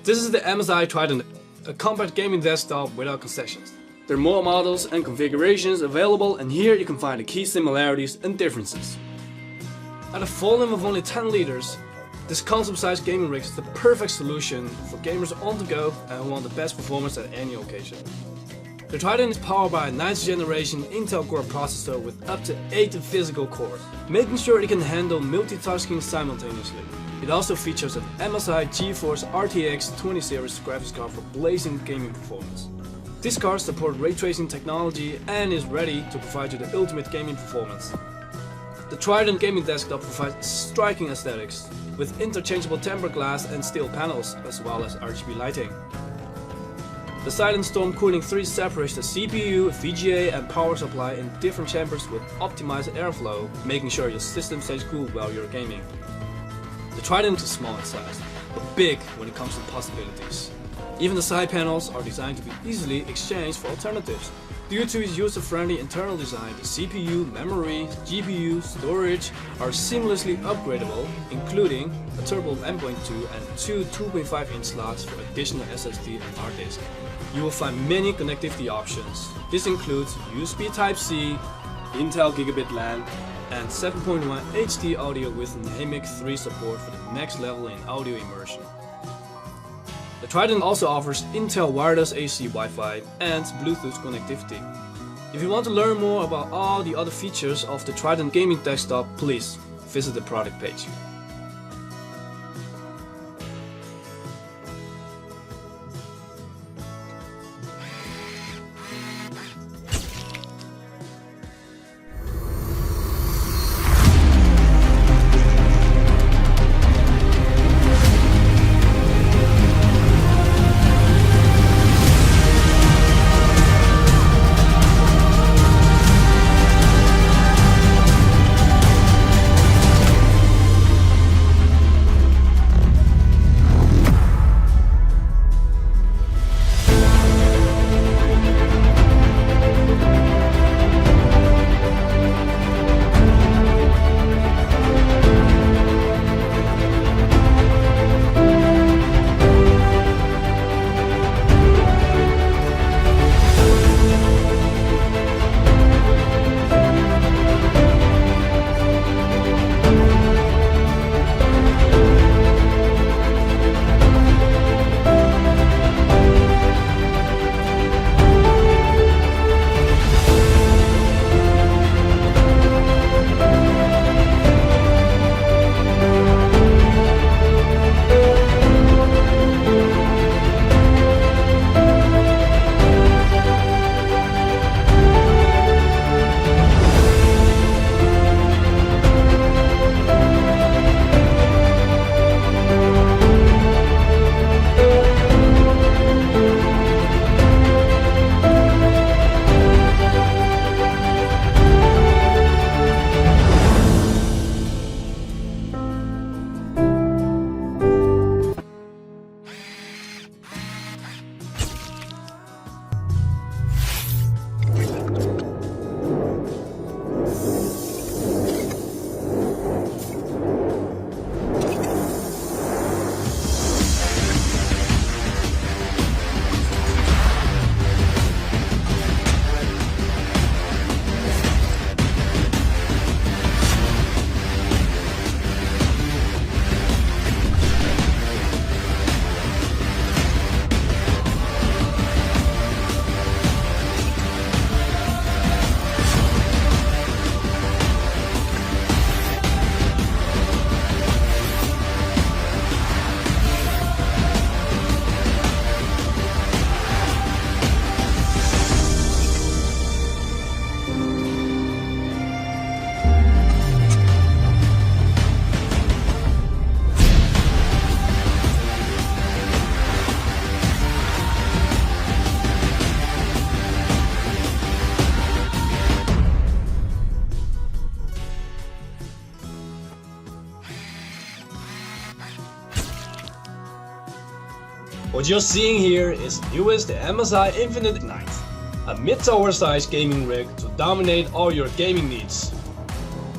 This is the MSI Trident, a compact gaming desktop without concessions. There are more models and configurations available, and here you can find the key similarities and differences. At a volume of only 10 liters, this concept-sized gaming rig is the perfect solution for gamers on the go and who want the best performance at any occasion. The Trident is powered by a 9th generation Intel Core processor with up to 8 physical cores, making sure it can handle multitasking simultaneously. It also features an MSI GeForce RTX 20 series graphics card for blazing gaming performance. This card supports ray tracing technology and is ready to provide you the ultimate gaming performance. The Trident gaming desktop provides striking aesthetics, with interchangeable tempered glass and steel panels, as well as RGB lighting. The Silent Storm Cooling 3 separates the CPU, VGA and power supply in different chambers with optimized airflow, making sure your system stays cool while you're gaming. The Trident is small in size, but big when it comes to possibilities. Even the side panels are designed to be easily exchanged for alternatives. Due to its user-friendly internal design, the CPU, memory, GPU, storage are seamlessly upgradable, including a turbo M.2 and 2 2.5-inch slots for additional SSD and hard disk. You will find many connectivity options. This includes USB Type-C, Intel Gigabit LAN, and 7.1 HD audio with MSI 3 support for the next level in audio immersion. The Trident also offers Intel wireless AC Wi-Fi and Bluetooth connectivity. If you want to learn more about all the other features of the Trident gaming desktop, please visit the product page. What you're seeing here is the newest MSI Infinite Ignite, a mid-tower size gaming rig to dominate all your gaming needs.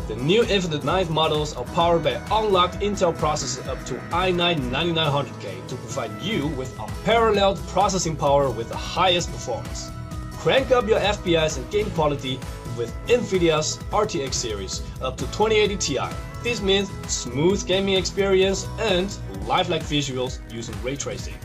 The new Infinite Knife models are powered by unlocked Intel processors up to i9-9900K to provide you with unparalleled processing power with the highest performance. Crank up your FPS and game quality with NVIDIA's RTX series up to 2080 Ti. This means smooth gaming experience and lifelike visuals using ray tracing.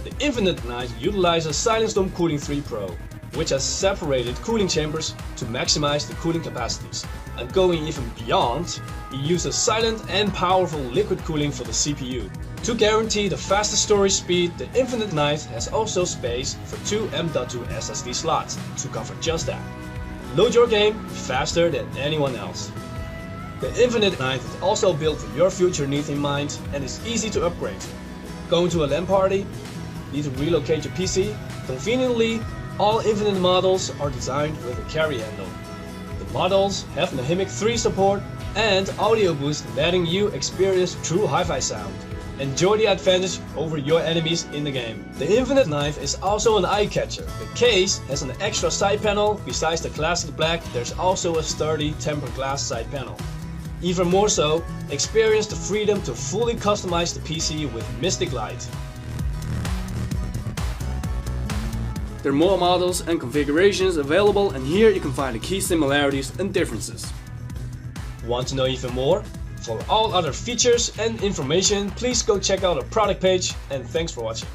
The Infinite Knife utilizes Silent Storm Cooling 3 Pro, which has separated cooling chambers to maximize the cooling capacities. And going even beyond, it uses silent and powerful liquid cooling for the CPU. To guarantee the fastest storage speed, the Infinite Knife has also space for 2 M.2 SSD slots to cover just that. Load your game faster than anyone else. The Infinite Knife is also built with your future needs in mind and is easy to upgrade. Going to a LAN party? Need to relocate your PC? Conveniently, all Infinite models are designed with a carry handle. The models have NHIMIC 3 support and audio boost, letting you experience true hi-fi sound. Enjoy the advantage over your enemies in the game. The Infinite Knife is also an eye-catcher. The case has an extra side panel. Besides the classic black, there's also a sturdy tempered glass side panel. Even more so, experience the freedom to fully customize the PC with Mystic Light. There are more models and configurations available, and here you can find the key similarities and differences. Want to know even more? For all other features and information, please go check out our product page, and thanks for watching.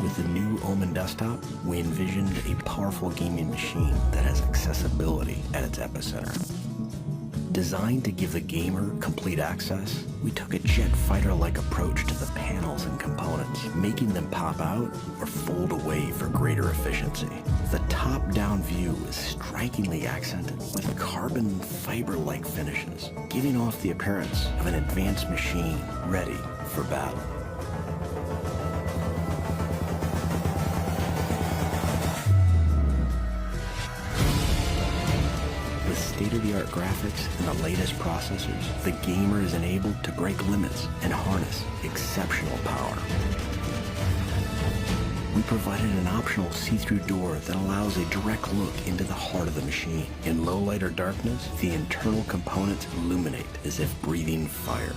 With the new Omen desktop, we envisioned a powerful gaming machine that has accessibility at its epicenter. Designed to give the gamer complete access, we took a jet fighter-like approach to the panels and components, making them pop out or fold away for greater efficiency. The top-down view is strikingly accented with carbon fiber-like finishes, giving off the appearance of an advanced machine ready for battle. With state-of-the-art graphics and the latest processors, the gamer is enabled to break limits and harness exceptional power. We provided an optional see-through door that allows a direct look into the heart of the machine. In low light or darkness, the internal components illuminate as if breathing fire.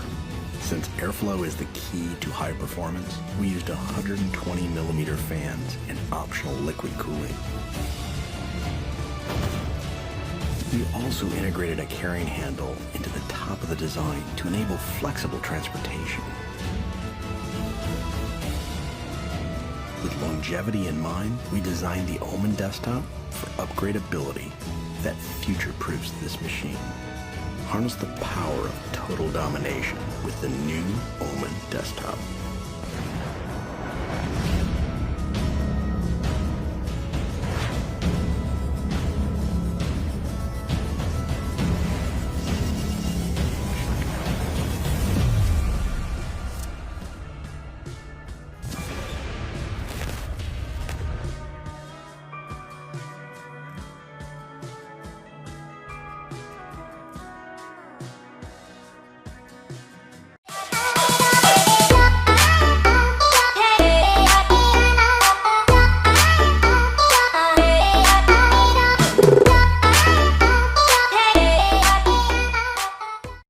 Since airflow is the key to high performance, we used 120mm fans and optional liquid cooling. We also integrated a carrying handle into the top of the design to enable flexible transportation. With longevity in mind, we designed the Omen desktop for upgradability that future-proofs this machine. Harness the power of total domination with the new Omen desktop.